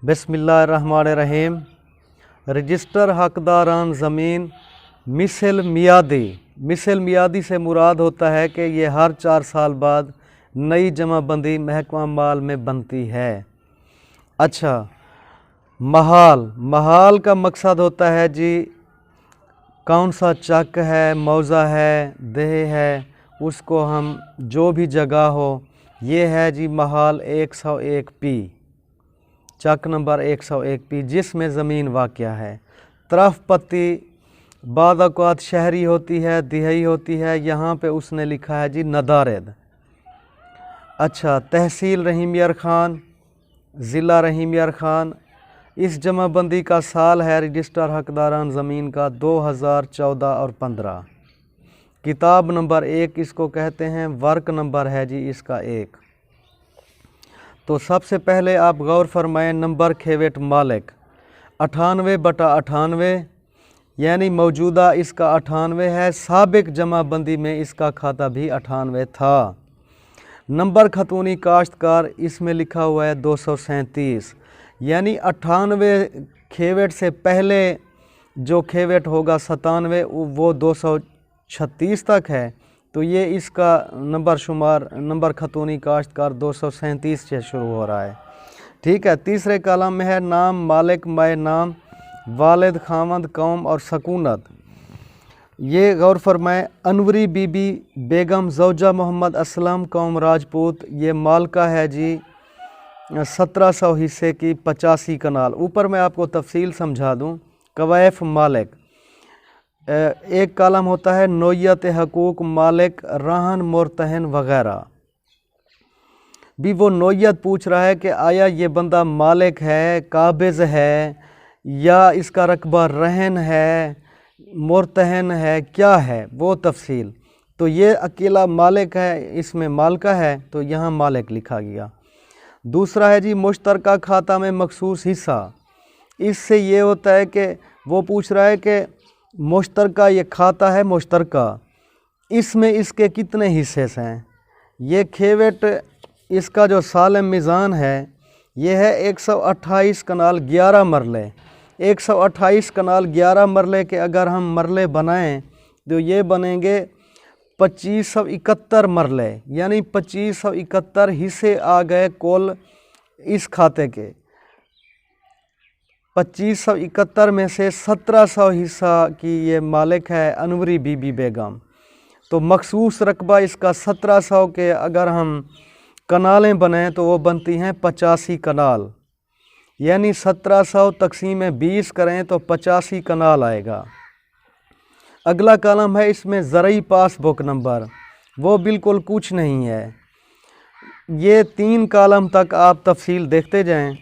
बिस्मिल्लाहिर्रहमानिर्रहीम। रजिस्टर हकदारान ज़मीन मिसल मियादी से मुराद होता है कि ये हर 4 साल बाद नई जमाबंदी महकमा माल में बनती है। अच्छा, महाल का मकसद होता है जी कौन सा चक है, मौज़ा है, देह है, उसको हम जो भी जगह हो, ये है जी महाल 101 पी, चक नंबर 101 पी जिसमें ज़मीन वाक़या है। तरफ पत्ती बाद औक़ात शहरी होती है, दिहाई होती है, यहाँ पे उसने लिखा है जी नदारद। अच्छा, तहसील रहीम यार ख़ान, ज़िला रहीम यार ख़ान। इस जमाबंदी का साल है रजिस्टर हकदारान ज़मीन का 2014 और 15। किताब नंबर 1 इसको कहते हैं, वर्क नंबर है जी इसका 1। तो सबसे पहले आप गौर फरमाएं, नंबर खेवेट मालिक 98/98, यानी मौजूदा इसका 98 है। साबिक जमाबंदी में इसका खाता भी 98 था। नंबर खतूनी काश्तकार इसमें लिखा हुआ है 237, यानी 98 खेवेट से पहले जो खेवेट होगा 97 वो 236 तक है। तो ये इसका नंबर खतूनी काश्तकार 237 से शुरू हो रहा है। ठीक है। तीसरे कॉलम में है नाम मालिक, माए नाम, वालिद, खामद, कौम और सकूनत। ये गौर फरमाएं, अनवरी बीबी बेगम ज़ौजा मोहम्मद असलम, कौम राजपूत। ये मालका है जी 1700 हिस्से की 85 कनाल। ऊपर मैं आपको तफसील समझा दूं। कवैफ मालिक, एक कॉलम होता है नोयत हकूक मालिक, रहन, मुर्तहन वगैरह। भी वो नोयत पूछ रहा है कि आया ये बंदा मालिक है, काबिज़ है, या इसका रकबा रहन है, मुर्तहन है, क्या है वो तफसील। तो ये अकेला मालिक है, इसमें मालका है, तो यहाँ मालिक लिखा गया। दूसरा है जी मुश्तरका खाता में मखसूस हिस्सा। इससे ये होता है कि वो पूछ रहा है कि मुश्तरका ये खाता है मुश्तरका, इसमें इसके कितने हिस्से हैं। ये खेवेट इसका जो सालम मीज़ान है ये है 128 कनाल 11 मरले। 128 कनाल 11 मरले के अगर हम मरले बनाएं तो ये बनेंगे 2571 मरले, यानी 2571 हिस्से आ गए कुल इस खाते के। 2571 में से 1700 हिस्सा की ये मालिक है अनवरी बीबी बेगम। तो मखसूस रकबा इसका 1700 के अगर हम कनालें बनाएं तो वो बनती हैं 85 कनाल, यानी 1700 तक़सीम 20 करें तो 85 कनाल आएगा। अगला कॉलम है, इसमें ज़रई पासबुक नंबर, वो बिल्कुल कुछ नहीं है। ये 3 कॉलम तक आप तफसील देखते जाएं।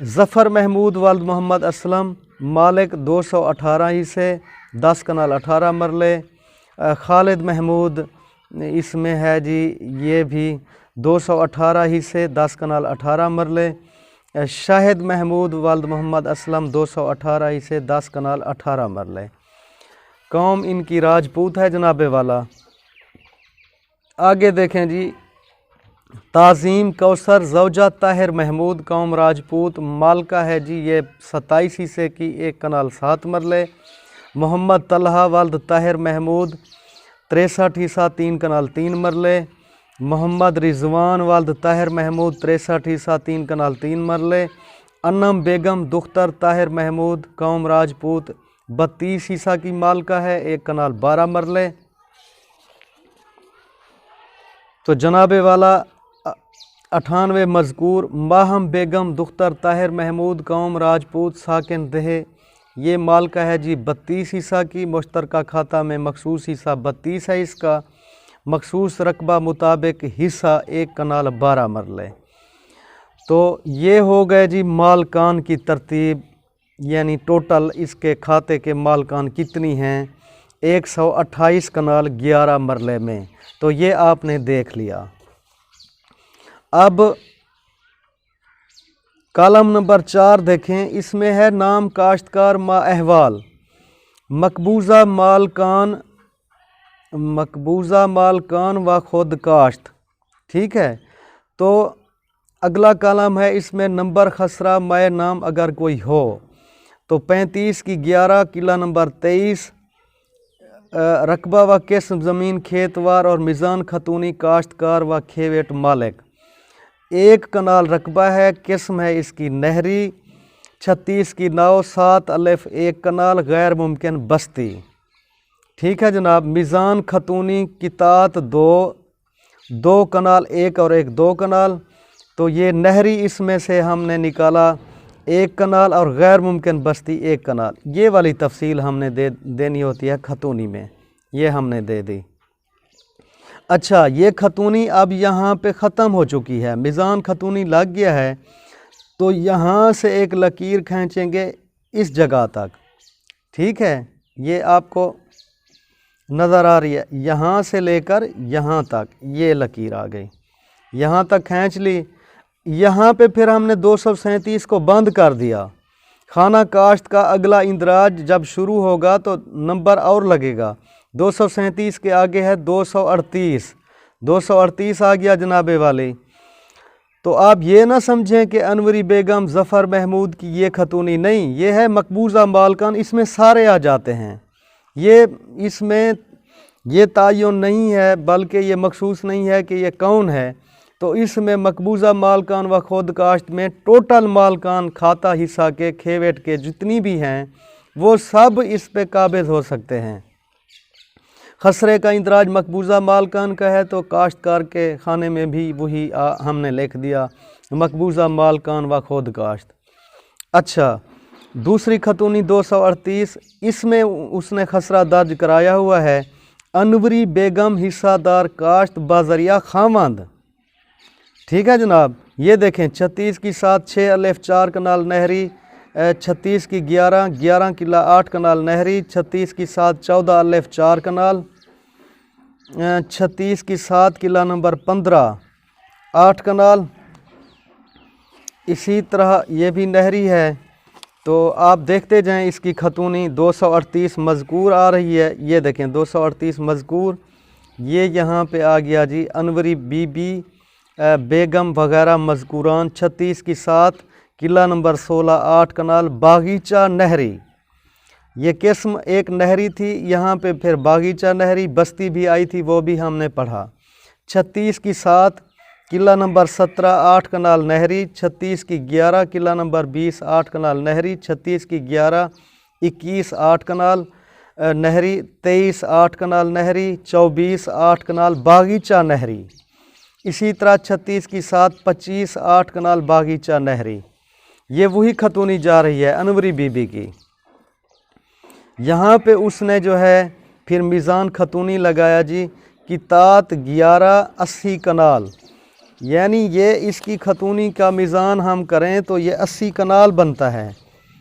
ज़फ़र महमूद वालिद मोहम्मद असलम, मालिक 218 हिस्से 10 कनाल 18 मरले। खालिद महमूद इसमें है जी, ये भी 218 हिस्से 10 कनाल 18 मरले। शाहिद महमूद वालिद मोहम्मद असलम 218 हिस्से 10 कनाल 18 मरले। कौम इनकी राजपूत है जनाबे वाला। आगे देखें जी, ताज़ीम कौसर ज़ौजा ताहिर महमूद, कौम राजपूत, मालका है जी ये 27 हिस्से की 1 कनाल 7 मरले। मोहम्मद तलहा वालिद ताहिर महमूद 63 हिस्सा 3 कनाल 3 मरले। मोहम्मद रिजवान वालिद ताहिर महमूद 63 हिस्सा 3 कनाल 3 मरले। अन्नम बेगम दुख्तर ताहिर महमूद, कौम राजपूत, 32 हिस्सा की मालका है 1 कनाल 12 मरले। तो जनाबे वाला 98 मज़कूर माहम बेगम दुख्तर ताहिर महमूद, कौम राजपूत, साकिन देह, ये मालका है जी 32 हिस्सा की। मुश्तरका खाता में मखसूस हिस्सा 32 है इसका। मखसूस रकबा मुताबिक हिस्सा 1 कनाल 12 मरले। तो ये हो गए जी मालकान की तरतीब, यानी टोटल इसके खाते के मालकान कितनी हैं 128 कनाल 11 मरले में। तो ये आपने देख लिया। अब कॉलम नंबर 4 देखें, इसमें है नाम काश्तकार मा अहवाल, मकबूजा मालकान व खुद काश्त। ठीक है। तो अगला कॉलम है, इसमें नंबर खसरा मय नाम अगर कोई हो तो 35 की 11, किला नंबर 23, रकबा व किस्म ज़मीन खेतवार और मिज़ान खतूनी काश्तकार व खेवेट मालिक। 1 कनाल रकबा है, किस्म है इसकी नहरी, 36 की 9, 7 अलिफ 1 कनाल, गैर मुमकिन बस्ती। ठीक है जनाब। मिज़ान खतूनी कितात 2 कनाल 1 और 1 2 कनाल, तो ये नहरी इसमें से हमने निकाला 1 कनाल और गैर मुमकिन बस्ती 1 कनाल। ये वाली तफसील हमने देनी होती है खतूनी में, ये हमने दे दी। अच्छा, ये खतूनी अब यहाँ पे ख़त्म हो चुकी है, मिज़ान खतूनी लग गया है, तो यहाँ से एक लकीर खींचेंगे इस जगह तक। ठीक है, ये आपको नज़र आ रही है, यहाँ से लेकर यहाँ तक ये लकीर आ गई, यहाँ तक खींच ली। यहाँ पे फिर हमने 237 को बंद कर दिया। खाना काश्त का अगला इंदराज जब शुरू होगा तो नंबर और लगेगा। 237 के आगे है 238, 238 आ गया जनाबे वाले। तो आप ये ना समझें कि अनवरी बेगम ज़फ़र महमूद की ये खतूनी नहीं, ये है मकबूजा मालकान, इसमें सारे आ जाते हैं। ये इसमें ये तायुन नहीं है, बल्कि ये मखसूस नहीं है कि ये कौन है। तो इसमें मकबूजा मालकान व खुद काश्त में टोटल मालकान खाता हिस्सा के खेवेट के जितनी भी हैं वो सब इस पे काबिज हो सकते हैं। खसरे का इंदराज मकबूजा मालकान का है तो काश्तकार के खाने में भी वही हमने लिख दिया, मकबूजा मालकान व खुद काश्त। अच्छा, दूसरी खतूनी 238, इसमें उसने खसरा दर्ज कराया हुआ है, अनवरी बेगम हिस्सादार काश्त बाजरिया खामंद। ठीक है जनाब। ये देखें 36 की 7, 6 अलिफ 4 कनाल नहरी, 36 की 11, 11 किला 8 कनाल नहरी, 36 की 7, 14 अलिफ 4 कनाल, 36 की 7 किला नंबर 15 8 कनाल। इसी तरह ये भी नहरी है। तो आप देखते जाएं, इसकी खतूनी 238 मज़कूर आ रही है। ये देखें 238 मज़कूर, ये यहाँ पे आ गया जी अनवरी बीबी बेगम वगैरह मज़कूरान। 36 की 7, किला नंबर 16 8 कनाल, बागीचा नहरी। ये किस्म एक नहरी थी, यहाँ पे फिर बागीचा नहरी, बस्ती भी आई थी, वो भी हमने पढ़ा। 36 की 7, किला नंबर 17 8 कनाल नहरी, 36 की 11, किला नंबर 20 8 कनाल नहरी, 36 की 11 21 8 कनाल नहरी, 23 8 कनाल नहरी, 24 8 कनाल बागीचा नहरी। इसी तरह 36 की 7 25 8 कनाल बागीचा नहरी। ये वही खतूनी जा रही है अनवरी बीबी की। यहाँ पे उसने जो है फिर मिज़ान खतूनी लगाया जी, कितात 11 80 कनाल, यानी ये इसकी खतूनी का मिज़ान हम करें तो ये 80 कनाल बनता है।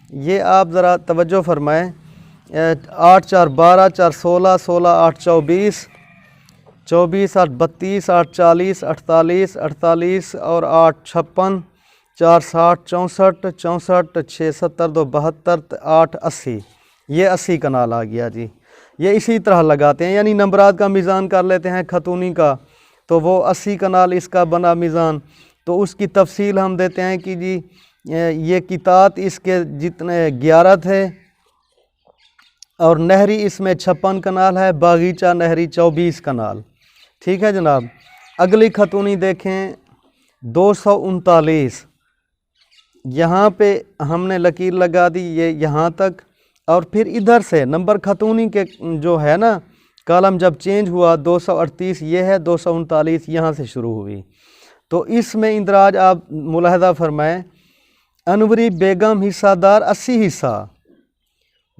ये आप ज़रा तवज्जो फरमाएँ। 8 4 12, 4 16, 16 8 24, 24 8 32, 8 40, 48 48 और 8 56, 4 60 64, 64 6 70 2 72, 8 80, ये 80 कनाल आ गया जी। ये इसी तरह लगाते हैं, यानी नंबरात का मिज़ान कर लेते हैं खतूनी का, तो वो 80 कनाल इसका बना मिज़ान। तो उसकी तफसील हम देते हैं कि जी ये कितात इसके जितने 11 थे और नहरी इसमें 56 कनाल है, बागीचा नहरी 24 कनाल। ठीक है जनाब। अगली खतूनी देखें 239, यहाँ पे हमने लकीर लगा दी, ये यहाँ तक, और फिर इधर से नंबर खतूनी के जो है ना कॉलम जब चेंज हुआ 238 ये है, 239 यहाँ से शुरू हुई। तो इसमें इंदराज आप मुलाहजा फरमाएँ, अनवरी बेगम हिस्सादार 80 हिस्सा,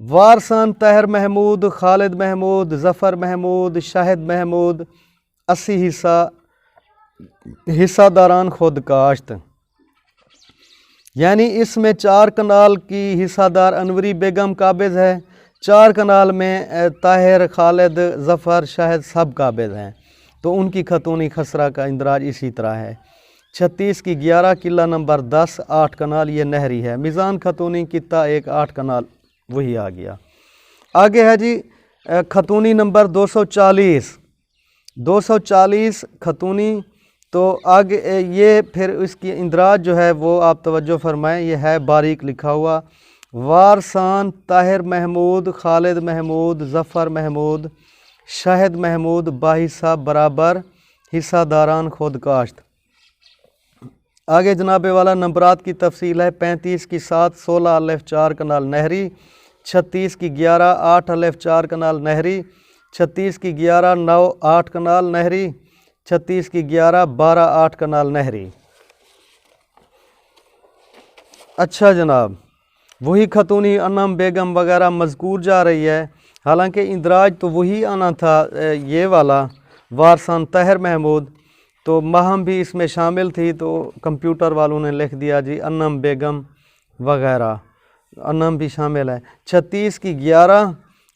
वारसान तहर महमूद, खालिद महमूद, ज़फ़र महमूद, शाहिद महमूद 80 हिस्सादारान खुद काश्त। यानी इसमें 4 कनाल की हिस्सादार अनवरी बेगम काबिज़ है, 4 कनाल में ताहिर, खालिद, ज़फ़र, शाहिद सब काबिज़ हैं। तो उनकी खतूनी खसरा का इंदराज इसी तरह है। 36 की 11, किला नंबर 10 8 कनाल, ये नहरी है। मिज़ान खतूनी किता 1 8 कनाल, वही आ गया। आगे है जी खतूनी नंबर 240 खतूनी। تو آگے یہ پھر اس کی اندراج جو ہے وہ آپ توجہ فرمائیں، یہ ہے باریک لکھا ہوا، وارثان طاہر محمود، خالد محمود، ظفر محمود، شاہد محمود باحصہ برابر حصہ داران خود کاشت۔ آگے جناب والا نمبرات کی تفصیل ہے، 35 کی 7 16 الف 4 کنال نہری، 36 کی 11 8 الف 4 کنال نہری، 36 کی 11 9 8 کنال نہری، 36 کی 11 12 8 کنال نہری۔ اچھا جناب، وہی خاتونی انم بیگم وغیرہ مذکور جا رہی ہے، حالانکہ اندراج تو وہی آنا تھا یہ والا وارثان طاہر محمود، تو ماہم بھی اس میں شامل تھی، تو کمپیوٹر والوں نے لکھ دیا جی انم بیگم وغیرہ، انم بھی شامل ہے۔ 36 کی 11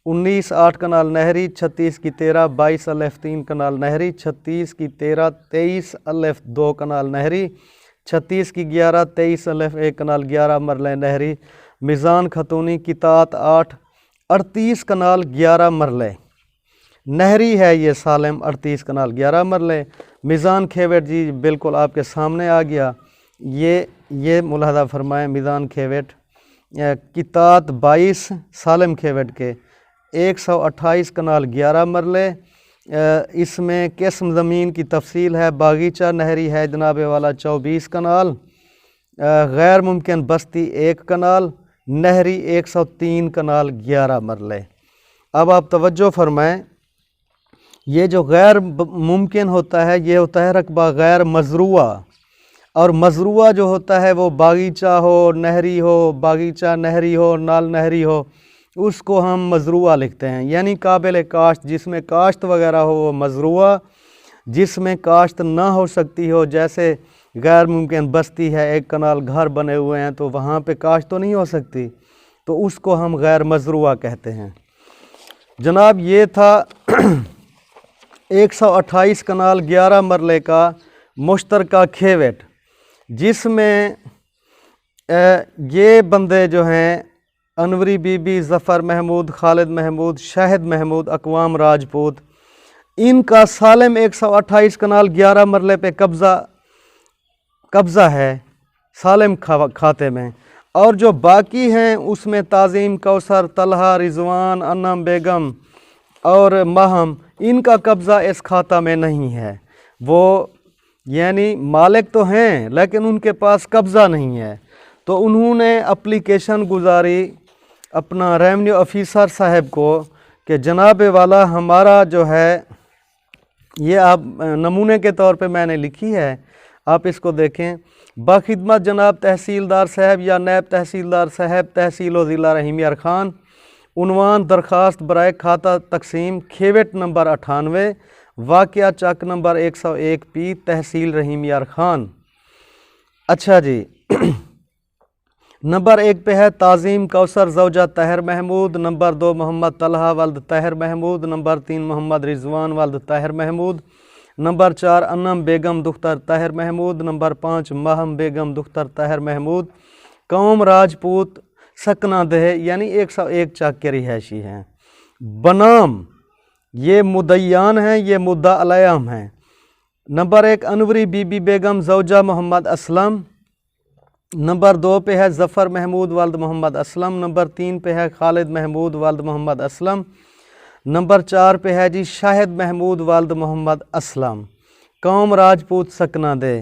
19 8 کنال نہری، 36 کی 13 22 الف 3 کنال نہری، 36 کی 13 23 الف 2 کنال نہری، 36 کی 11 23 الف 1 کنال 11 مرلے نہری۔ میزان خاتونی کتات 8 38 کنال 11 مرلے نہری ہے، یہ سالم 38 کنال 11 مرلے۔ میزان کھیوٹ جی بالکل آپ کے سامنے آ گیا، یہ ملاحظہ فرمائیں، میزان کھیوٹ کتات 22 سالم کھیوٹ کے 128 کنال 11 مرلے۔ اس میں قسم زمین کی تفصیل ہے، باغیچہ نہری ہے جناب والا 24 کنال، غیر ممکن بستی 1 کنال، نہری 103 کنال 11 مرلے۔ اب آپ توجہ فرمائیں، یہ جو غیر ممکن ہوتا ہے یہ ہوتا ہے رقبہ غیر مزروعہ، اور مزروعہ جو ہوتا ہے وہ باغیچہ ہو نہری ہو، باغیچہ نہری ہو نال نہری ہو، اس کو ہم مزروعہ لکھتے ہیں، یعنی قابل کاشت، جس میں کاشت وغیرہ ہو وہ مزروعہ، جس میں کاشت نہ ہو سکتی ہو، جیسے غیر ممکن بستی ہے 1 کنال گھر بنے ہوئے ہیں تو وہاں پہ کاشت تو نہیں ہو سکتی، تو اس کو ہم غیر مزروعہ کہتے ہیں۔ جناب یہ تھا 128 کنال 11 مرلے کا مشترکہ کھیوٹ، جس میں یہ بندے جو ہیں انوری بی بی، ظفر محمود، خالد محمود، شاہد محمود، اقوام راجپوت، ان کا سالم 128 کنال 11 مرلے پہ قبضہ ہے سالم کھاتے میں، اور جو باقی ہیں اس میں تعظیم، کوثر، طلحہ، رضوان، انم بیگم اور ماہم، ان کا قبضہ اس کھاتہ میں نہیں ہے، وہ یعنی مالک تو ہیں لیکن ان کے پاس قبضہ نہیں ہے، تو انہوں نے اپلیکیشن گزاری اپنا ریونیو آفیسر صاحب کو کہ جناب والا ہمارا جو ہے، یہ آپ نمونے کے طور پہ میں نے لکھی ہے، آپ اس کو دیکھیں، باخدمت جناب تحصیلدار صاحب یا نیب تحصیلدار صاحب تحصیل و ضلع رحیم یار خان، عنوان درخواست برائے کھاتہ تقسیم، کھیوٹ نمبر 98، واقعہ چک نمبر 101 پی، تحصیل رحیم یار خان۔ اچھا جی، نمبر 1 پہ ہے تعظیم کوثر زوجہ طاہر محمود، نمبر 2 محمد طلحہ ولد طاہر محمود، نمبر 3 محمد رضوان ولد طاہر محمود، نمبر 4 انم بیگم دختر طاہر محمود، نمبر 5 ماہم بیگم دختر طاہر محمود، قوم راجپوت، سکنہ دہ یعنی 101 چک کے رہائشی ہیں، بنام یہ مدعیان ہیں، یہ مدعا علیہم ہیں۔ نمبر 1 انوری بی بی بیگم زوجہ محمد اسلم، نمبر 2 پہ ہے ظفر محمود ولد محمد اسلم، نمبر 3 پہ ہے خالد محمود ولد محمد اسلم، نمبر 4 پہ ہے جی شاہد محمود ولد محمد اسلم، قوم راجپوت، سکنہ دہ۔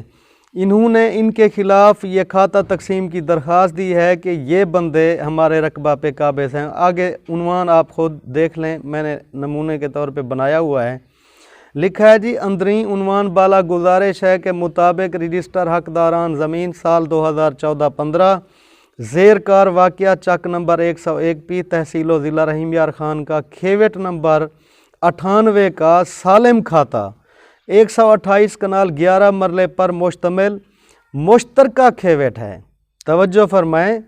انہوں نے ان کے خلاف یہ کھاتہ تقسیم کی درخواست دی ہے کہ یہ بندے ہمارے رقبہ پہ قابض ہیں۔ آگے عنوان آپ خود دیکھ لیں، میں نے نمونے کے طور پہ بنایا ہوا ہے، لکھا ہے جی اندرین عنوان بالا گزارش ہے کہ مطابق رجسٹر حقداران زمین سال 2014-15 زیر کار واقعہ چک نمبر 101 پی، تحصیل و ضلع رحیم یار خان کا کھیوٹ نمبر 98 کا سالم کھاتہ 128 کنال 11 مرلے پر مشتمل مشترکہ کھیوٹ ہے۔ توجہ فرمائیں،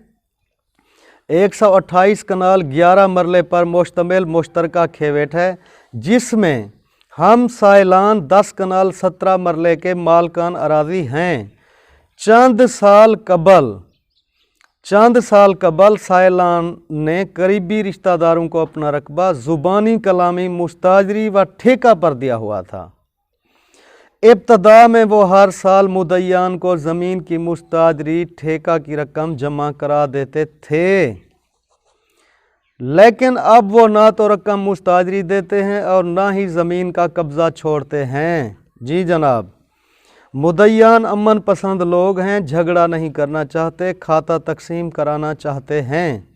128 کنال 11 مرلے پر مشتمل مشترکہ کھیوٹ ہے، جس میں ہم سائلان 10 کنال 17 مرلے کے مالکان اراضی ہیں۔ چند سال قبل سائلان نے قریبی رشتہ داروں کو اپنا رقبہ زبانی کلامی مستاجری و ٹھیکہ پر دیا ہوا تھا۔ इब्तदा में वो हर साल मुदय्यान को ज़मीन की मुस्ताजरी ठेका की रकम जमा करा देते थे, लेकिन अब वो ना तो रकम मुस्ताजरी देते हैं और ना ही ज़मीन का कब्ज़ा छोड़ते हैं। जी जनाब, मुदय्यान अमन पसंद लोग हैं, झगड़ा नहीं करना चाहते, खाता तकसीम कराना चाहते हैं।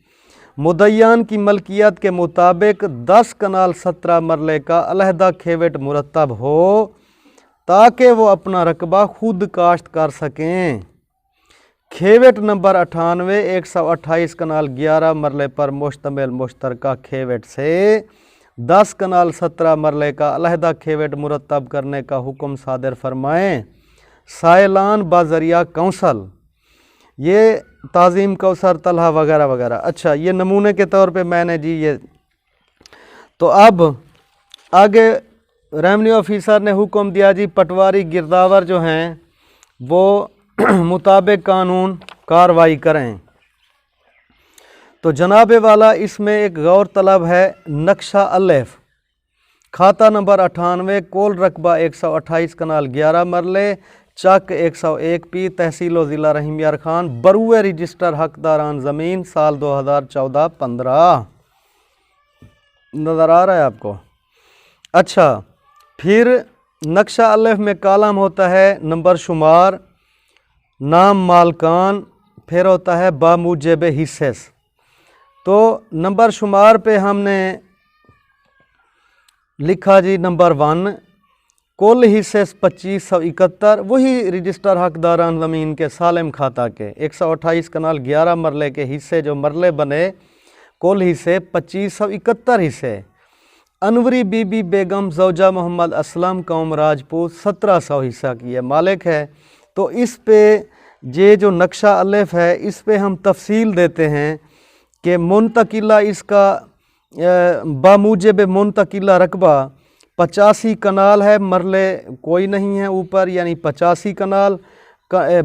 मुदय्यान की मलकियत के मुताबिक 10 कनाल 17 मरले का अलहदा खेवट मुरतब हो ताकि वो अपना रकबा खुद काश्त कर सकें। खेवट नंबर 98 128 कनाल 11 मरले पर मुश्तमिल मुश्तरका खेवट से 10 कनाल 17 मरले का अलहदा खेवट मुरतब करने का हुक्म सादर फरमाएँ। साइलान बाज़रिया कौंसल, ये ताज़ीम कौसर तलहा वगैरह वगैरह। अच्छा, ये नमूने के तौर पे मैंने जी ये। तो अब आगे रेवेन्यू ऑफिसर ने हुक्म दिया जी, पटवारी गिरदावर जो हैं वो मुताबिक कानून कार्रवाई करें। तो जनाब वाला इसमें एक गौर तलब है, नक्शा अलेफ खाता नंबर 98 कोल रकबा 128 कनाल 11 मरले चक 101 पी तहसील ज़िला रहीम यार खान बरुए रजिस्टर हकदारान ज़मीन साल 2014-15 नज़र आ रहा है आपको। अच्छा, फिर नक्शा अलेफ में कालम होता है नंबर शुमार, नाम मालकान, फिर होता है बामुजब हिस्से। तो नंबर शुमार पे हमने लिखा जी नंबर 1 कुल हिस्से 2571, वही रजिस्टर हकदारान ज़मीन के सालिम खाता के 128 कनाल 11 मरले के हिस्से जो मरले बने, कुल हिस्से 2571 हिस्से। अनवरी बीबी बेगम ज़ौजा मोहम्मद असलम कौम राजपूत 1700 हिस्सा की है मालिक है। तो इस पे ये जो नक्शा अलेफ है इस पे हम तफसील देते हैं कि मुंतकिला इसका बामुजब मुंतकिला रकबा 85 कनाल है, मरले कोई नहीं है ऊपर, यानी 85 कनाल।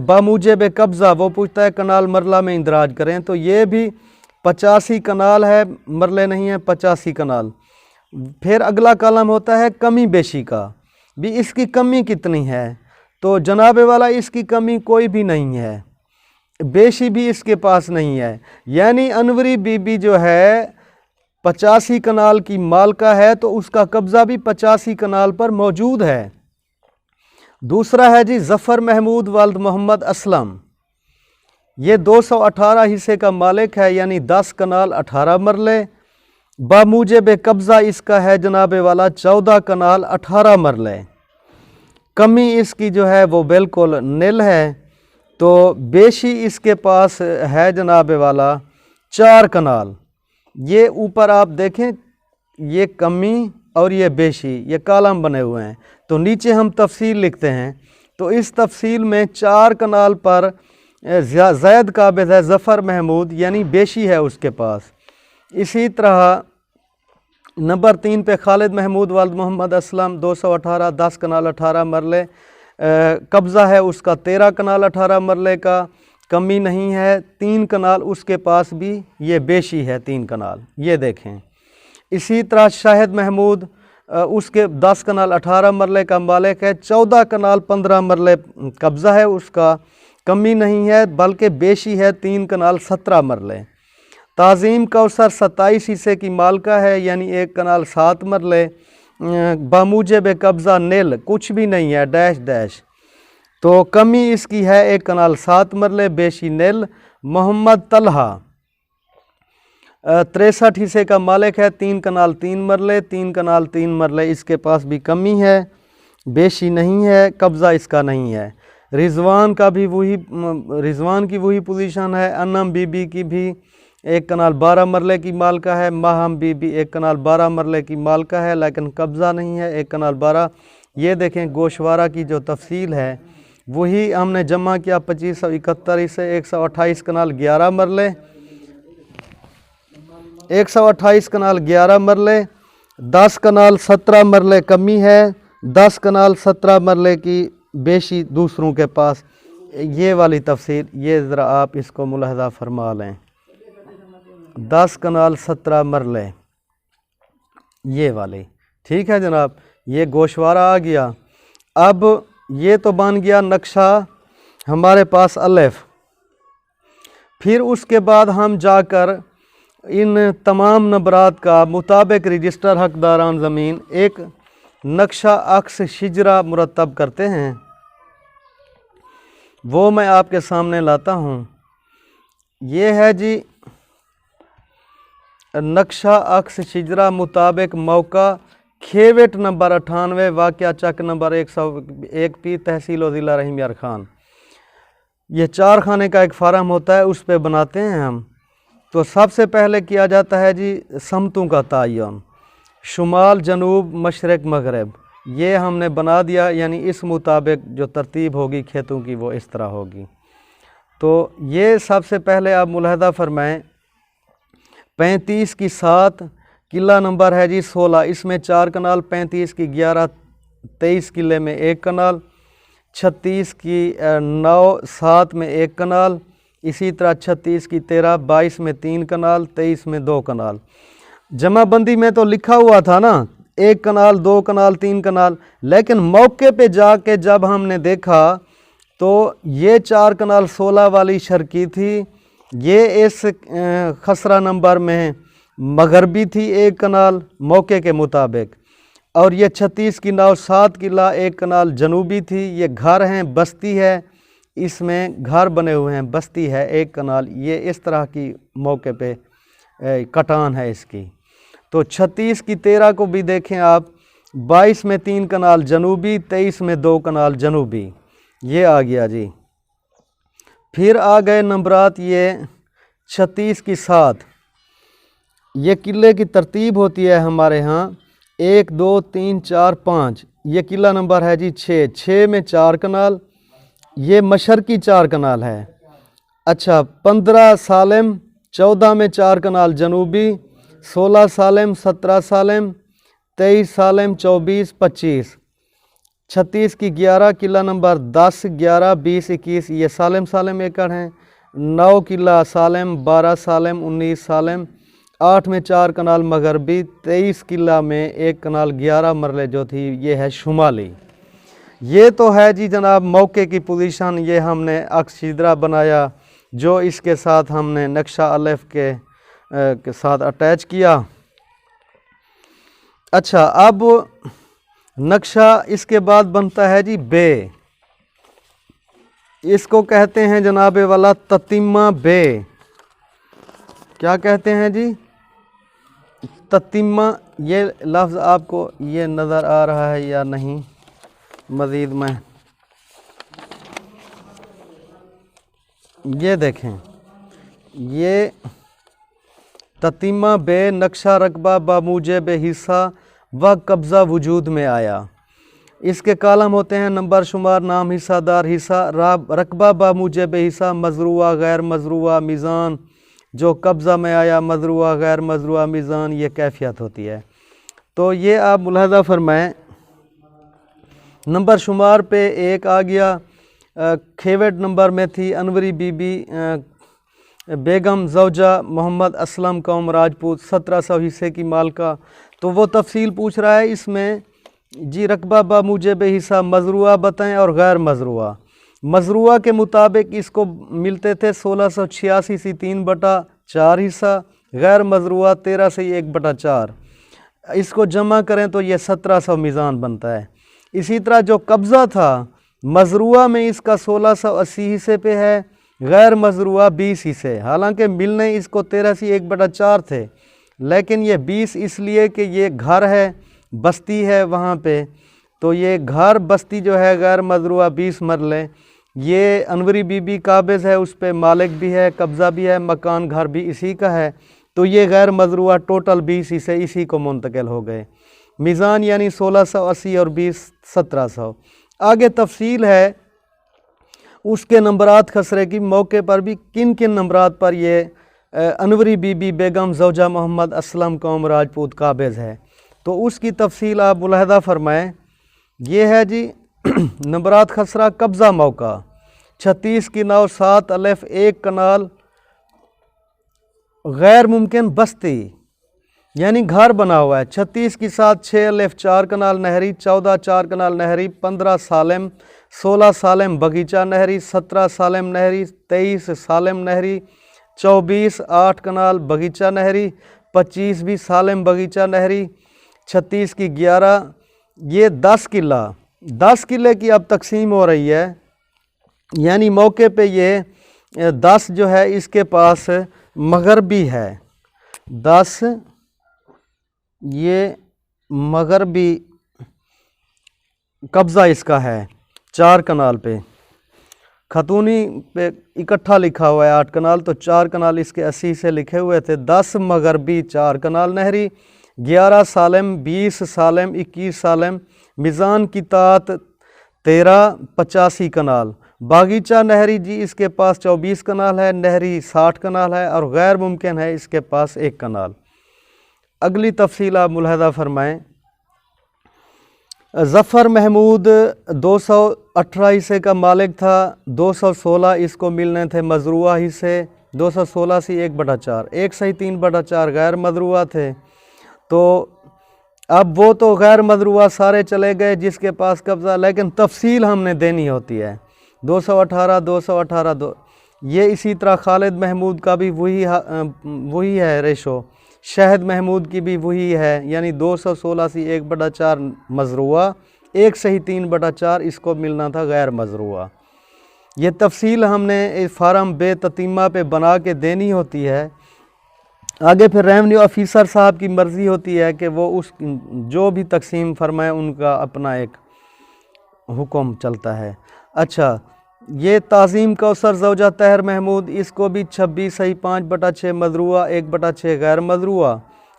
बामुजब कब्ज़ा वो पूछता है कनाल मरला में इंदराज करें, तो ये भी 85 कनाल है, मरले नहीं है 85 कनाल। फिर अगला कॉलम होता है कमी बेशी का, भी इसकी कमी कितनी है, तो जनाबे वाला इसकी कमी कोई भी नहीं है, बेशी भी इसके पास नहीं है। यानी अनवरी बीबी जो है 85 कनाल की मालका है, तो उसका कब्ज़ा भी 85 कनाल पर मौजूद है। दूसरा है जी ज़फ़र महमूद वाल्द मोहम्मद असलम, ये 218 हिस्से का मालिक है, यानी 10 कनाल 18 मरले। बामुजब कब्ज़ा इसका है जनाबे वाला 14 कनाल 18 मरले। कमी इसकी जो है वो बिल्कुल निल है। तो बेशी इसके पास है जनाबे वाला 4 कनाल। ये ऊपर आप देखें, ये कमी और ये बेशी, ये कॉलम बने हुए हैं। तो नीचे हम तफसील लिखते हैं, तो इस तफसील में 4 कनाल पर ज़ैद काबिज़ है ज़फ़र महमूद, यानी बेशी है उसके पास। इसी तरह नंबर 3 पे खालिद महमूद वाल्द मोहम्मद असलम 218 10 कनाल 18 मरले, कब्ज़ा है उसका 13 कनाल 18 मरले का, कमी नहीं है। 3 कनाल उसके पास भी ये बेशी है 3 कनाल, ये देखें। इसी तरह शाहिद महमूद उसके 10 कनाल 18 मरले का मालिक है, 14 कनाल 15 मरले कब्ज़ा है उसका, कमी नहीं है बल्कि बेशी है 3 कनाल 17 मरले। ताज़ीम कौसर 27 हिस्से की मालका है, यानी 1 कनाल 7 मरले। बामुजब कब्ज़ा निल, कुछ भी नहीं है, डैश डैश। तो कमी इसकी है 1 कनाल 7 मरले, बेशी निल। मोहम्मद तलहा 63 हिस्से का मालिक है, 3 कनाल 3 मरले, 3 कनाल 3 मरले इसके पास भी कमी है, बेशी नहीं है, कब्ज़ा इसका नहीं है। रिजवान का भी वही, रिजवान की वही पोजीशन है। अनम बीबी की भी 1 कनाल 12 मरले की मालका है। माहम बीबी 1 कनाल 12 मरले की मालका है, लेकिन कब्ज़ा नहीं है 1 कनाल 12। ये देखें गोशवारा की जो तफसील है वही हमने जमा किया 2571 से 128 कनाल 11 मरले, 128 कनाल 11 मरले, 10 कनाल 17 मरले कमी है, 10 कनाल 17 मरले की बेशी दूसरों के पास। ये वाली तफसील, ये ज़रा आप इसको मुलाहज़ा फरमा लें। 10 कनाल 17 मरले ये वाली, ठीक है जनाब, ये गोशवारा आ गया। अब ये तो बन गया नक्शा हमारे पास अलिफ। फिर उसके बाद हम जाकर इन तमाम नंबरात का मुताबिक रजिस्टर हकदारान ज़मीन एक नक्शा अक्स शिजरा मुरतब करते हैं, वो मैं आपके सामने लाता हूँ। ये है जी नक्शा अक्स शिजरा मुताबिक मौका खेवेट नंबर 98 वाक़या चक नंबर 101 पी तहसील व ज़िला रहीम यार खान। ये 4 खाने का एक फार्म होता है, उस पे बनाते हैं हम। तो सबसे पहले किया जाता है जी समतों का तयन, शुमाल जनूब मशरक़ मगरब, ये हमने बना दिया, यानी इस मुताबिक जो तरतीब होगी खेतों की वो इस तरह होगी। तो ये सबसे पहले आप मुलाहदा फरमाएँ 35 की 7, किला नंबर है जी 16, इसमें 4 कनाल, 35 की 11, 23 किले में 1 कनाल, 36 की 9, 7 में 1 कनाल, इसी तरह 36 की 13, 22 में 3 कनाल, 23 में 2 कनाल। जमाबंदी में तो लिखा हुआ था ना 1 कनाल, 2 कनाल, 3 कनाल, लेकिन मौके पे जाके जब हमने देखा तो ये 4 कनाल 16 वाली शर्की थी, ये इस खसरा नंबर में मगरबी थी 1 कनाल मौके के मुताबिक, और ये 36 की 9, 7 किला 1 कनाल जनूबी थी। ये घर हैं, बस्ती है, इसमें घर बने हुए हैं, बस्ती है 1 कनाल, ये इस तरह की मौके पे कटान है इसकी। तो 36 की 13 को भी देखें आप, 22 में 3 कनाल जनूबी, 23 में 2 कनाल जनूबी, ये आ गया जी। फिर आ गए नंबरात ये 36 की 7, ये किले की तरतीब होती है हमारे यहाँ 1 2 3 4 5, ये किला नंबर है जी 6, 6 में 4 कनाल, ये मशरकी 4 कनाल है। अच्छा 15 सालिम, 14 में 4 कनाल जनूबी, 16 सालिम, 17 सालिम, 23 सालिम, 24 25, 36 की 11, किला नंबर 10 11 20 21, ये सालिम सालिम एकड़ हैं, 9 किला सालिम, 12 सालिम, 19 सालिम, 8 में 4 कनाल मगरबी, 23 किला में 1 कनाल, 11 मरले जो थी ये है शुमाली। ये तो है जी जनाब मौके की पोजीशन, ये हमने अक्सिदरा बनाया जो इसके साथ हमने नक्शा अलिफ के साथ अटैच किया। अच्छा अब नक्शा इसके बाद बनता है जी बे, इसको कहते हैं जनाबे वाला ततिम्मा बे। क्या कहते हैं जी? ततिम्मा। ये लफ्ज़ आपको ये नज़र आ रहा है या नहीं? मज़ीद में ये देखें, ये ततिम्मा बे नक्शा रकबा बामूजे बे हिस्सा व कब्ज़ा वजूद में आया। इसके कालम होते हैं नंबर शुमार नाम हिस्सादार हिस्सा रकबा बामूजे बे हिस्सा मजरूआ गैर मजरूआ मीज़ान जो कब्ज़ा में आया मजरूआ गैर मजरूआ मीज़ान ये कैफियत होती है। तो ये आप मुलाहज़ा फरमाएँ नंबर शुमार पे 1 आ गया, खेवेट नंबर में थी अनवरी बीबी बेगम ज़ौजा मोहम्मद असलम कौम राजपूत 1700 हिस्से की मालका। तो वो तफसील पूछ रहा है इसमें जी रकबा बामूजे बे हिस्सा मजरूआ बताएं और गैर मजरूआ। मजरूआ के मुताबिक इसको मिलते थे 1686 से 3/4 हिस्सा, गैर मजरूआ 13 से 1/4। इसको जमा करें तो ये 1700 मीज़ान बनता है। इसी तरह जो कब्ज़ा था मजरूआ में इसका 1680 हिस्से पे है, गैर मजरूआ 20 हिस्से। हालांकि मिलने इसको 13 से 1/4 थे, लेकिन ये 20 इसलिए कि ये घर है, बस्ती है वहाँ पे। तो ये घर बस्ती जो है गैर मजरूआ 20 मरले। ये अनवरी बीबी काबिज़ है, उस पे मालिक भी है, कब्ज़ा भी है, मकान घर भी इसी का है। तो ये गैर मजरूआ टोटल 20 हिस्से इसी को मुंतकिल हो गए। मीज़ान यानी 1680 और 20 1700। आगे तफसील है उसके नंबरात खसरे की, मौके पर भी किन किन नंबरात पर ये अनवरी बीबी बेगम ज़ौजा मोहम्मद असलम कौम राजपूत काबिज़ है। तो उसकी तफसील आप मुलाहदा फरमाएँ। ये है जी नंबरात खसरा कब्ज़ा मौका 36 की 9 7 अलिफ 1 कनाल गैर मुमकिन बस्ती, यानी घर बना हुआ है। 36 की 7 6 अलिफ 4 कनाल नहरी, 14 4 कनाल नहरी, 15 सालेम, 16 सालेम बगीचा नहरी, 17 सालेम नहरी, 23 सालेम नहरी, 24 8 कनाल बगीचा नहरी, 25 भी सालेम बगीचा नहरी, 36 की 11, ये 10 किला, 10 किले की अब तकसीम हो रही है। यानी मौके पे ये 10 जो है इसके पास मगरबी है, 10 ये मगरबी कब्ज़ा इसका है 4 कनाल पे। खतूनी पे इकट्ठा लिखा हुआ है 8 कनाल, तो 4 कनाल इसके 80 से लिखे हुए थे। 10 मगरबी 4 कनाल नहरी, 11 सालेम, 20 सालेम, 21 सालेम, मिज़ान की तात 13 85 कनाल, बागीचा नहरी जी इसके पास 24 कनाल है, नहरी 60 कनाल है और गैर मुमकिन है इसके पास 1 कनाल। अगली तफसील आप मुलाहजा फरमाएँ। ज़फ़र महमूद 218 हिस्से का मालिक था, 216 इसको मिलने थे मजरूआ हिस्से, 216 से 1/4, 1 सही 3/4 गैर मजरूआ थे। तो अब वो तो गैर मजरूआ सारे चले गए जिसके पास कब्ज़ा, लेकिन तफसील हमने देनी होती है। 218 218 2, ये इसी तरह खालिद महमूद का भी वही है रेशो, शहद महमूद की भी वही है, यानी 216 से 1/4 मजरूआ, 1 सही 3/4 इसको मिलना था गैर मजरूआ। ये तफसील हमने इस फार्म बे ततीमा पे बना के देनी होती है। आगे फिर रेवेन्यू ऑफिसर साहब की मर्ज़ी होती है कि वो उस जो भी तकसीम फरमाए उनका अपना एक हुक्म चलता है। अच्छा, ये ताज़ीम कौसर ज़ौजा तहर महमूद, इसको भी 26 सही 5/6 मजरूआ, 1/6 गैर मजरूआ,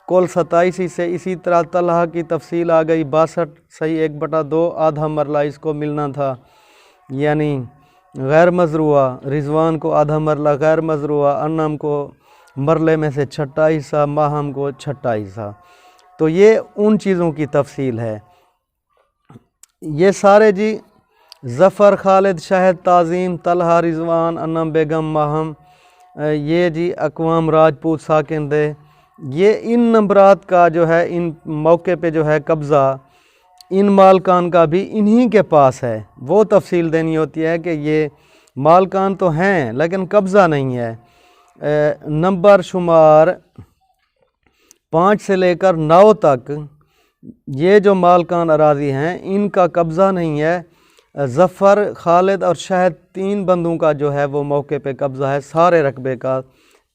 कुल 27 से। इसी तरह तलहा की तफसील आ गई, 62 सही 1/2 आधा मरला इसको मिलना था, यानी गैर मजरूआ। रिजवान को आधा मरला गैर मजरूआ, अन्नम को मरले में से 6ठा हिस्सा, माहम को 6ठा हिस्सा। तो ये उन चीज़ों की तफसील है। ये सारे जी ज़फ़र, खालिद, शहद, ताज़ीम, तलहा, रिजवान, अन्नम, बेगम, माहम, ये जी अक़वाम, राजपूत, साकिंदे, ये इन नंबरात का जो है इन मौके पे जो है कब्ज़ा इन मालकान का भी इन्हीं के पास है। वो तफसील देनी होती है कि ये मालकान तो हैं लेकिन कब्ज़ा नहीं है। नंबर शुमार 5 से लेकर 9 तक ये जो मालकान अराज़ी हैं इनका कब्ज़ा नहीं है। ज़फ़र, खालिद और शहद 3 बंदों का जो है वो मौके पे कब्ज़ा है सारे रकबे का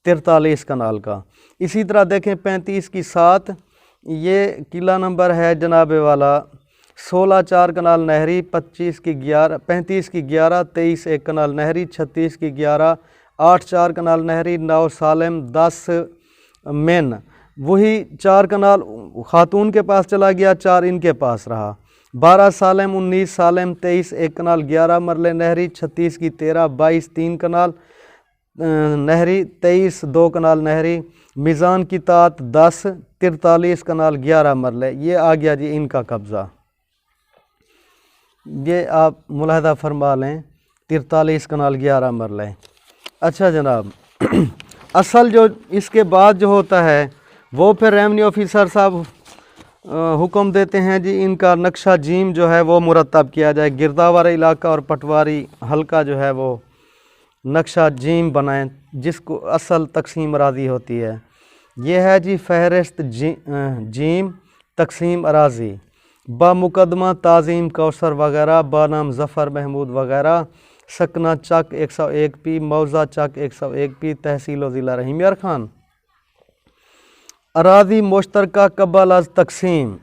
43 कनाल का। इसी तरह देखें 35 की 7, ये किला नंबर है जनाबे वाला 16 4 कनाल नहरी, 25 की 11, 35 की 11, 23 1 कनाल नहरी, 36 की 11, 8 4 कनाल नहरी, 9 सालेम, 10 मेन, वही 4 कनाल खातून के पास चला गया, 4 इनके पास रहा। 12 सालेम, 19 सालेम, 23 1 कनाल 11 मरले नहरी, 36 की 13, 22 3 कनाल नहरी, 23 2 कनाल नहरी, मिज़ान की तात 10 43 कनाल 11 मरले। ये आ गया जी इनका कब्ज़ा। ये आप मुलाहदा फरमा लें 43 कनाल 11 मरले। अच्छा जनाब, असल जो इसके बाद जो होता है वो फिर रेवेन्यू ऑफिसर साहब हुक्म देते हैं जी इनका नक्शा जीम जो है वो मुरतब किया जाए, गिरदावर इलाका और पटवारी हल्का जो है वो नक्शा जीम बनाएं जिसको असल तकसीम अराज़ी होती है। ये है जी फहरिस्त जीम तकसीम अराज़ी, बामुकदमा ताज़ीम कौसर वगैरह, बानाम ज़फ़र महमूद वगैरह, सकना चक 101 पी, मौज़ा चक 101 पी, तहसील ज़िला रहीम यार खान। अराज़ी मुश्तरका कबल अज़ तकसीम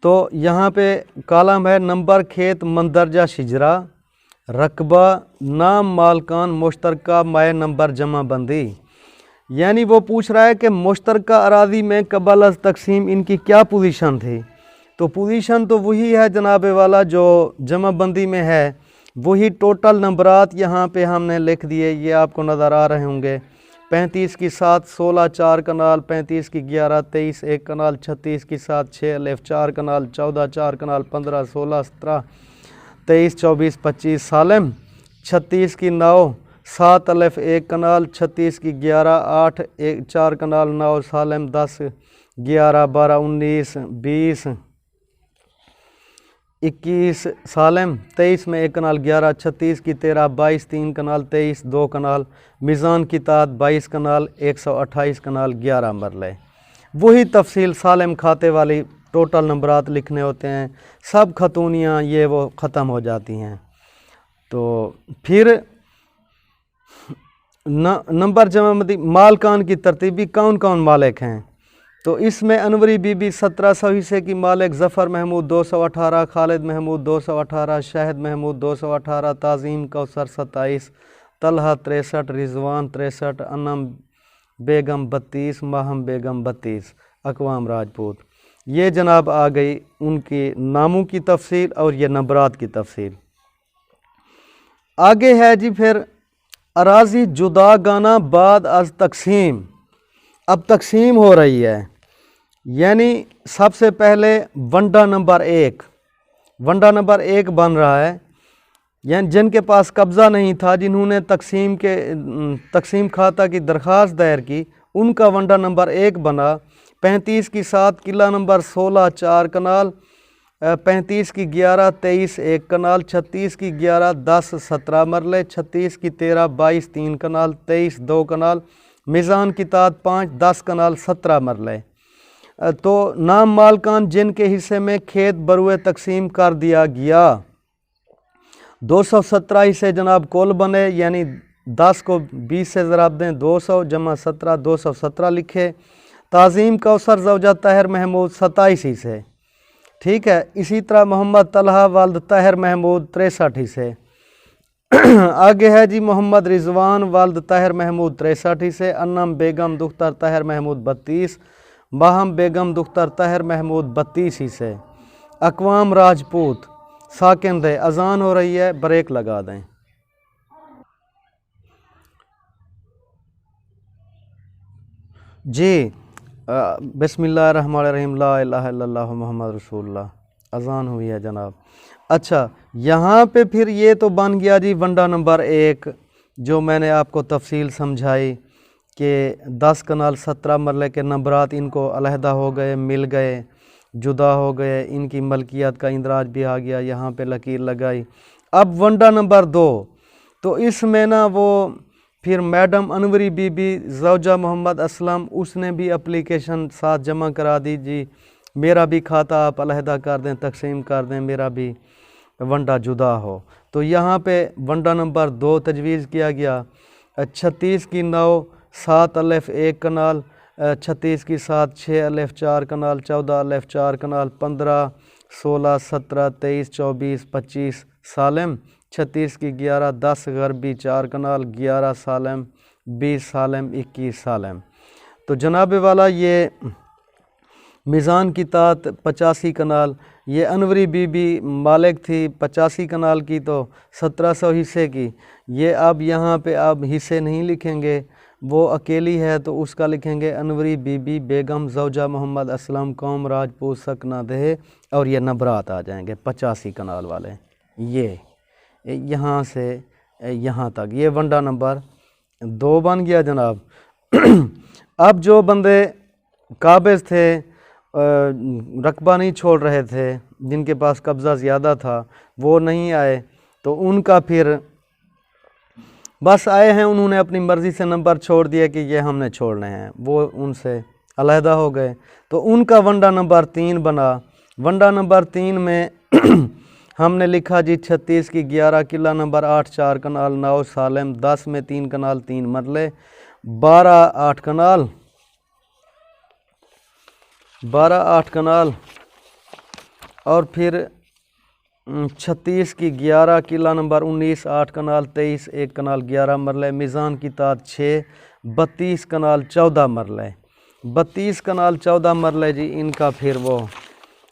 तो यहाँ पे कालम है नंबर खेत मंदरजा शिजरा, रकबा, नाम मालकान, मुश्तरका माए नंबर जमा बंदी। यानी वो पूछ रहा है कि मुश्तरका अराज़ी में कबल अज़ तकसीम इनकी क्या पोजीशन थी। तो पोजीशन तो वही है जनाबे वाला जो जमा बंदी में है, वही टोटल नंबरात यहाँ पे हमने लिख दिए, ये आपको नज़र आ रहे होंगे। 35 की 7 16 4 कनाल, 35 की 11 23 1 कनाल, 36 की 7 6 अलिफ 4 कनाल, 14 4 कनाल, 15 16 17 23 24 25 सालेम, 36 की 9 7 الف 1 کنال 36 کی 11 8 4 کنال 9 سالم 10 11 12 19 20 21 سالم 23 میں 1 کنال 11 36 کی 13 22 3 کنال 23 2 کنال میزان کی تعداد 22 کنال 128 کنال 11 مرلے۔ وہی تفصیل سالم کھاتے والی ٹوٹل نمبرات لکھنے ہوتے ہیں، سب خطونیاں یہ وہ ختم ہو جاتی ہیں۔ تو پھر نمبر جمع مدی مالکان کی ترتیبی کون کون مالک ہیں؟ تو اس میں انوری بی بی 1700 حصے کی مالک، ظفر محمود 218، خالد محمود 218، شاہد محمود 218، تعظیم کوثر 27، طلحہ 63، رضوان 63، انم بیگم 32، ماہم بیگم 32، اقوام راجپوت۔ یہ جناب آ گئی ان کی ناموں کی تفصیل اور یہ نمبرات کی تفصیل۔ آگے ہے جی پھر اراضی جدا گانا بعد از تقسیم۔ اب تقسیم ہو رہی ہے، یعنی سب سے پہلے ونڈا نمبر 1 ونڈا نمبر 1 بن رہا ہے، یعنی جن کے پاس قبضہ نہیں تھا، جنہوں نے تقسیم کھاتہ کی درخواست دائر کی، ان کا ونڈا نمبر 1 بنا۔ 35 کی 7 قلعہ نمبر 16 4 کنال، 35 کی 11 23 1 کنال، 36 کی 11 10 17 مرلے، 36 کی 13 22 3 کنال، 23 2 کنال، میزان کی تعداد 5 10 کنال 17 مرلے۔ تو نام مالکان جن کے حصے میں کھیت بروئے تقسیم کر دیا گیا، 217 حصے جناب کل بنے، یعنی 10 کو 20 سے ضرب دیں 200 جمع 17 217 لکھے۔ تعظیم کوثر زوجہ طاہر محمود 27 حصے، ٹھیک ہے۔ اسی طرح محمد طلحہ والد طاہر محمود 63 حصے۔ آگے ہے جی محمد رضوان والد طاہر محمود 63 حصے، انم بیگم دختر طاہر محمود 32، ماہم بیگم دختر طاہر محمود 32 حصے۔ اقوام راجپوت ساکن دے، اذان ہو رہی ہے، بریک لگا دیں۔ جی بسم اللہ الرحمن الرحیم، لا الہ الا اللہ محمد رسول اللہ، اذان ہوئی ہے جناب۔ اچھا یہاں پہ پھر یہ تو بن گیا جی ونڈا نمبر 1 جو میں نے آپ کو تفصیل سمجھائی کہ 10 کنال 17 مرلے کے نمبرات ان کو علیحدہ ہو گئے، مل گئے، جدا ہو گئے، ان کی ملکیت کا اندراج بھی آ گیا، یہاں پہ لکیر لگائی۔ اب ونڈا نمبر 2، تو اس میں نا وہ پھر میڈم انوری بی بی زوجہ محمد اسلم، اس نے بھی اپلیکیشن ساتھ جمع کرا دی، جی میرا بھی کھاتہ آپ علیحدہ کر دیں، تقسیم کر دیں، میرا بھی ونڈا جدا ہو۔ تو یہاں پہ ونڈا نمبر 2 تجویز کیا گیا۔ 36 کی 9 7 الف 1 کنال، 36 کی 7 6 الف 4 کنال، 14 الف 4 کنال، 15 16 17 23 24 25 سالم، 36 کی 11 10 غربی 4 کنال، 11 سالم، 20 سالم، 21 سالم۔ تو جناب والا یہ میزان کی تعداد 85 کنال، یہ انوری بی بی مالک تھی 85 کنال کی، تو 1700 حصے کی۔ یہ اب یہاں پہ اب حصے نہیں لکھیں گے، وہ اکیلی ہے تو اس کا لکھیں گے انوری بی بی بیگم زوجہ محمد اسلم، قوم راجپوت، سکنہ دہ، اور یہ نمبرات آ جائیں گے 85 کنال والے، یہ یہاں سے یہاں تک، یہ ونڈا نمبر 2 بن گیا جناب۔ اب جو بندے قابض تھے، رقبہ نہیں چھوڑ رہے تھے، جن کے پاس قبضہ زیادہ تھا، وہ نہیں آئے، تو ان کا پھر بس آئے ہیں، انہوں نے اپنی مرضی سے نمبر چھوڑ دیا کہ یہ ہم نے چھوڑنے ہیں، وہ ان سے علیحدہ ہو گئے، تو ان کا ونڈا نمبر 3 بنا۔ ونڈا نمبر 3 میں ہم نے لکھا جی 36 کی 11 قلعہ نمبر 8 4 کنال، 9 سالم، 10 میں 3 کنال 3 مرلے، 12 8 کنال، 12 8 کنال، اور پھر 36 کی 11 قلعہ نمبر 19 8 کنال، 23 1 کنال 11 مرلے، میزان کی تعداد 6، 32 کنال 14 مرلے، 32 کنال 14 مرلے جی ان کا پھر وہ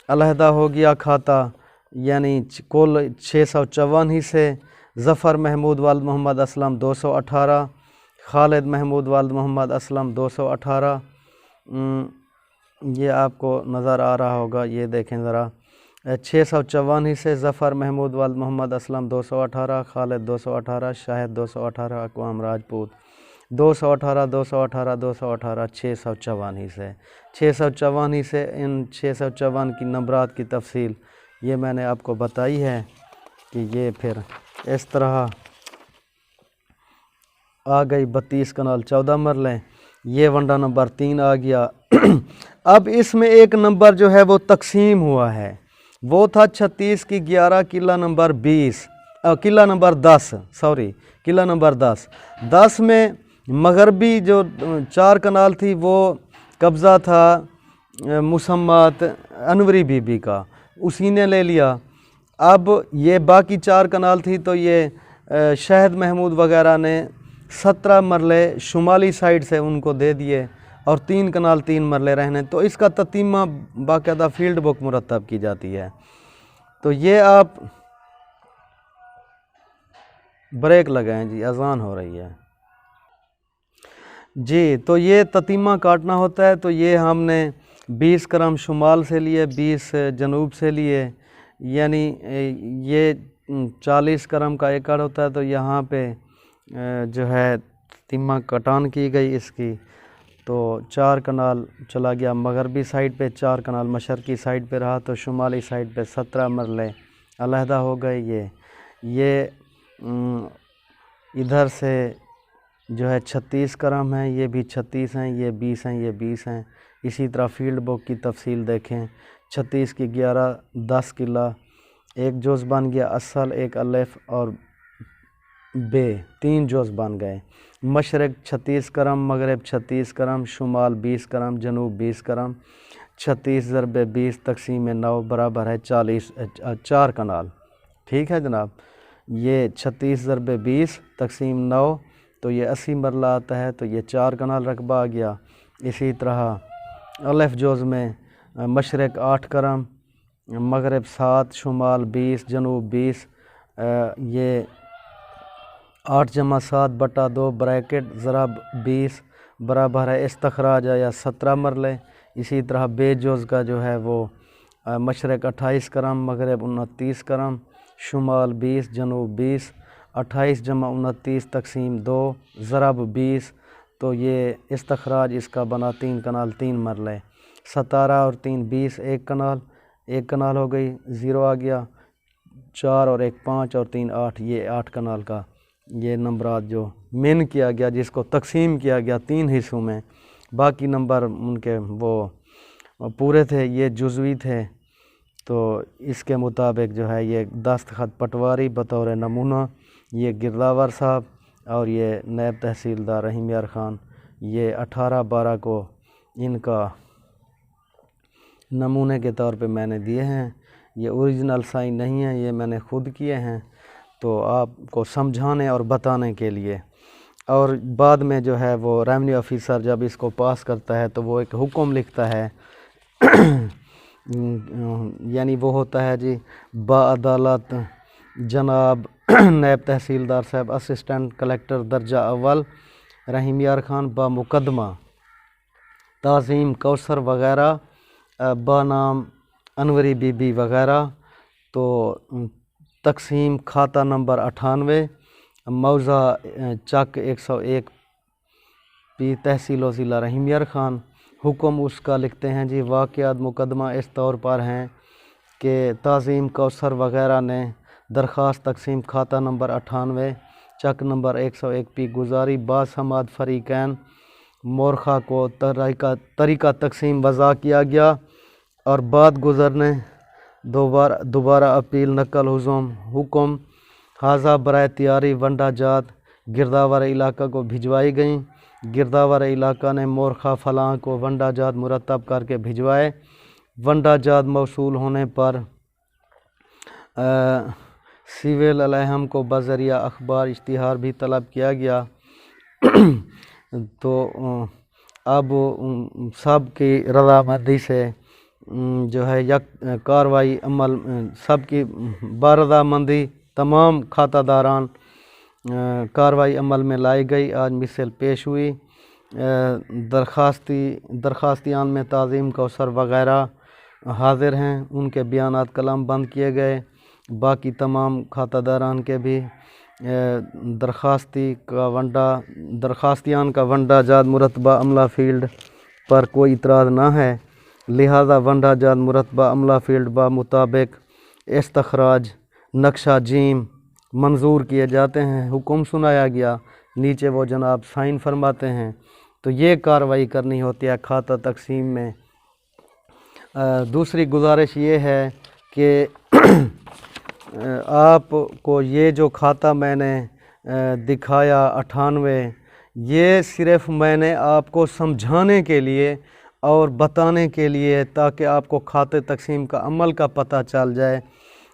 علیحدہ ہو گیا کھاتا، یعنی کل 654 حصے۔ ظفر محمود والد محمد اسلم 218، خالد محمود والد محمد اسلم 218، یہ آپ کو نظر آ رہا ہوگا، یہ دیکھیں ذرا۔ 654 से ज़फ़र महमूद वाल मोहम्मद असलम 218, खालिद 218, शाहिद 218, अक़वाम राजपूत 218, 218, 218, 654 से 654 से इन 654 की नंबरात की तफसील ये मैंने आपको बताई है कि ये फिर इस तरह आ गई 32 कनाल 14 मरलें, ये वंडा नंबर 3 आ गया। अब इसमें एक नंबर जो है वो तकसीम हुआ है, वो था 36 की 11 किला नंबर 20 किला नंबर 10 सॉरी किला नंबर 10 में मगरबी जो 4 कनाल थी वो कब्ज़ा था मुसम्मत अनवरी बीबी का, उसी ने ले लिया। अब ये बाकी 4 कनाल थी तो ये शहद महमूद वगैरह ने 17 मरले शुमाली साइड से उनको दे दिए और 3 कनाल 3 मरले रहने। तो इसका ततीमा बाकायदा फील्ड बुक मुरतब की जाती है। तो ये आप ब्रेक लगाएं जी, अजान हो रही है जी। तो ये ततीमा काटना होता है, तो ये हमने 20 करम शुमाल से लिए, 20 जनूब से लिए, यानी ये 40 करम का एकड़ होता है। तो यहाँ पे जो है ततीमा कटान की गई इसकी, तो 4 कनाल चला गया मगरबी साइड पे, 4 कनाल मशरकी साइड पे रहा, तो शुमाली साइड पे 17 मरले अलहदा हो गए। ये इधर से जो है 36 करम हैं, ये भी 36 हैं, ये 20 हैं, ये 20 हैं। इसी तरह फील्ड बुक की तफसील देखें, 36 की 11 10 किला, एक जोज़ बन गया असल, एक अलिफ और बे, 3 जोज़ बन गए। मशरक 36 करम, मगरब 36 करम, शुमाल 20 करम, जनूब 20 करम, 36 ज़रबे 20 तक़सीम 9 बराबर है 4 कनाल। ठीक है जनाब, ये 36 ज़रबे 20 तक़सीम 9 तो ये 80 मरला आता है, तो ये 4 कनाल रकबा आ गया। इसी तरह अलिफ जोज़ में मशरक 8 करम, मगरब 7, शुमाल 20, जनूब 20, ये 8 जमा 7 बटा 2 ब्रैकेट ज़रब 20 बराबर है इस्तखराज या 17 मरले। इसी तरह बेजोज़ का जो है वो मशरक 28 करम, मगरब 29 करम, शुमाल 20, जनूब 20, 28 जमा 29 तक़सीम 2 ज़रब 20, तो ये इस्तखराज इसका बना 3 कनाल 3 मरले। 17 और 3 20, 1 कनाल हो गई, 0 आ गया, 4 और 1 5 और 3 8, ये 8 कनाल का ये नंबरात जो मेन किया गया, जिसको तकसीम किया गया 3 हिस्सों में। बाकी नंबर उनके वो पूरे थे, ये जुज़वी थे। तो इसके मुताबिक जो है ये दस्तखत पटवारी बतौर नमूना, ये गिरदावर साहब और ये नायब तहसीलदार रहीम यार ख़ान, ये 18/12 को इनका नमूने के तौर पे मैंने दिए हैं। ये ओरिजिनल साइन नहीं है, ये मैंने ख़ुद किए हैं, तो आपको समझाने और बताने के लिए। और बाद में जो है वो रेवेन्यू ऑफिसर जब इसको पास करता है तो वो एक हुक्म लिखता है यानी वो होता है जी बाअदालत जनाब नायब तहसीलदार साहब असिस्टेंट कलेक्टर दर्जा अव्वल रहीम यार ख़ान बा मुकदमा ताज़ीम कौसर वग़ैरह बनाम अनवरी बीबी वग़ैरह। तो तकसीम खाता नंबर 98 मौज़ा चक 101 पी तहसील ज़िला रहीम यार ख़ान। हुक्म उसका लिखते हैं जी, वाक़यात मुकदमा इस तौर पर हैं कि ताज़ीम कौसर वग़ैरह ने दरख्वास्त तकसीम खाता नंबर 98 चक नंबर 101 पी गुजारी बासमाद फ़रीक़ैन मोरखा को तरीका तकसीम वज़ा किया गया और बाद गुज़रने दोबारा अपील नकल हुक्म हाजा बराए तैयारी वंडा जात गिरदावर इलाका को भिजवाई गई। गिरदावर इलाका ने मोरखा फलां को वंडा जात मुरतब करके भिजवाए। वंडा जात मौसूल होने पर सिविल अलहम को बज़रिया अखबार इश्तिहार भी तलब किया गया। तो अब सब की रज़ामंदी से जो है यक कार्रवाई अमल सब की बारदामंदी तमाम खातादारान कार्रवाई अमल में लाई गई। आज मिसल पेश हुई। दरख्वास्तियान में ताज़ीम कौसर वग़ैरह हाजिर हैं, उनके बयानात कलम बंद किए गए। बाकी तमाम खातादारान के भी दरखास्तियान का वंडा जात मुरतबा अमला फील्ड पर कोई इतराज़ ना है, लिहाजा वंडा जात मुरतबा अमला फील्ड बा मुताबिक इस्तखराज नक्शा जीम मंजूर किए जाते हैं। हुक्म सुनाया गया, नीचे वो जनाब साइन फरमाते हैं। तो ये कार्रवाई करनी होती है खाता तकसीम में। दूसरी गुजारिश ये है कि आपको ये जो खाता मैंने दिखाया 98, ये सिर्फ़ मैंने आपको समझाने के लिए और बताने के लिए, ताकि आपको खाते तकसीम का अमल का पता चल जाए।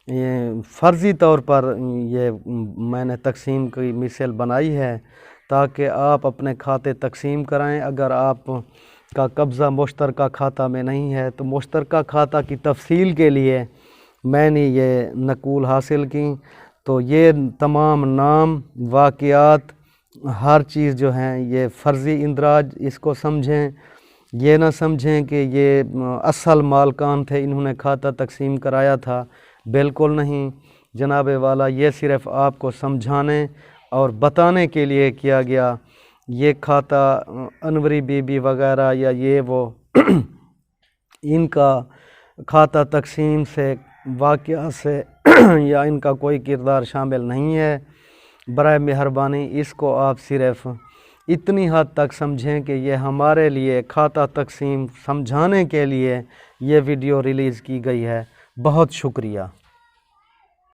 ये फ़र्ज़ी तौर पर ये मैंने तकसीम की मिसाल बनाई है ताकि आप अपने खाते तकसीम कराएं। अगर आप का कब्ज़ा मुश्तरका खाता में नहीं है तो मुश्तरका खाता की तफसील के लिए मैंने ये नकूल हासिल की। तो ये तमाम नाम वाक़ियात हर चीज़ जो हैं ये फ़र्ज़ी इंदराज, इसको समझें। ये ना समझें कि ये असल मालकान थे, इन्होंने खाता तकसीम कराया था, बिल्कुल नहीं जनाब वाला। ये सिर्फ़ आपको समझाने और बताने के लिए किया गया। ये खाता अनवरी बीबी वगैरह या ये वो इनका खाता तकसीम से वाक़या से या इनका कोई किरदार शामिल नहीं है। बराए मेहरबानी इसको आप सिर्फ़ इतनी हद तक समझें कि ये हमारे लिए खाता तकसीम समझाने के लिए ये वीडियो रिलीज़ की गई है। बहुत शुक्रिया।